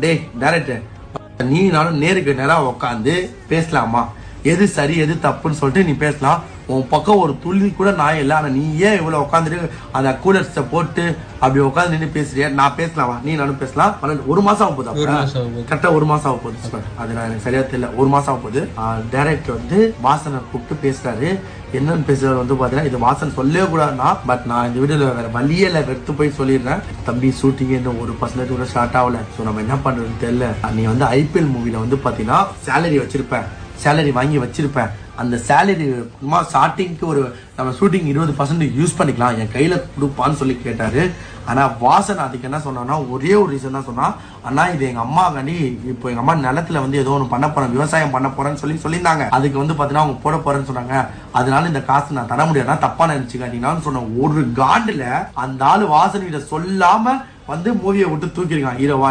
டே director, நீ நானும் நேருக்கு நேரம் உட்காந்து பேசலாமா, எது சரி எது தப்புன்னு சொல்லிட்டு நீ பேசலாம். உன் பக்கம் ஒரு துளி கூட நான் இல்லை. ஆனா நீ ஏன் இவ்வளவு உட்காந்துட்டு அந்த கூலர்ஸை போட்டு அப்படி உட்காந்து நின்று பேசுறியா? நான் பேசலாமா, நீ நானும் பேசலாம். 1 மாசம் ஆக போகுது, கரெக்டா 1 மாசம் ஆக போகுது. அது நான் எனக்கு சரியா தெரியல, 1 மாசம் ஆக போகுது. டைரக்டர் வந்து வாசனை கூப்பிட்டு பேசுறாரு. என்னன்னு பேசுறது வந்து பாத்தீங்கன்னா, இது வாசன் சொல்லவே கூடாதுன்னா, பட் நான் இந்த வீடியோல வேற வழியே இல்லை, எடுத்து போய் சொல்லிடுறேன். தம்பி ஷூட்டிங் இன்னும் 1% கூட ஸ்டார்ட் ஆகல. ஸோ நம்ம என்ன பண்றதுன்னு தெரியல. நீ வந்து ஐபிஎல் மூவில வந்து பாத்தீங்கன்னா சேலரி வச்சிருப்பேன், சேலரி வாங்கி வச்சிருப்பேன். அந்த சேலரி சும்மா ஸ்டார்டிங்க்கு ஒரு நம்ம ஷூட்டிங் 20% யூஸ் பண்ணிக்கலாம், என் கையில கொடுப்பான்னு சொல்லி கேட்டாரு. ஆனா வாசன் அதுக்கு என்ன சொன்னா, ஒரே ஒரு ரீசன் தான் சொன்னா, அண்ணா இது எங்க அம்மா காண்டி, இப்போ எங்க அம்மா நிலத்துல வந்து ஏதோ ஒன்று பண்ண போறேன், விவசாயம் பண்ண போறேன்னு சொல்லியிருந்தாங்க. அதுக்கு வந்து பாத்தீங்கன்னா அவங்க போட போறேன்னு சொன்னாங்க. அதனால இந்த காசு நான் தர முடியாதுன்னா தப்பா நினைச்சுக்காட்டீங்கன்னு சொன்ன ஒரு காண்டுல அந்த ஆளு வாசன் கிட்ட சொல்லாம வந்து மூவியை விட்டு தூக்கிருக்கான் ஹீரோவா.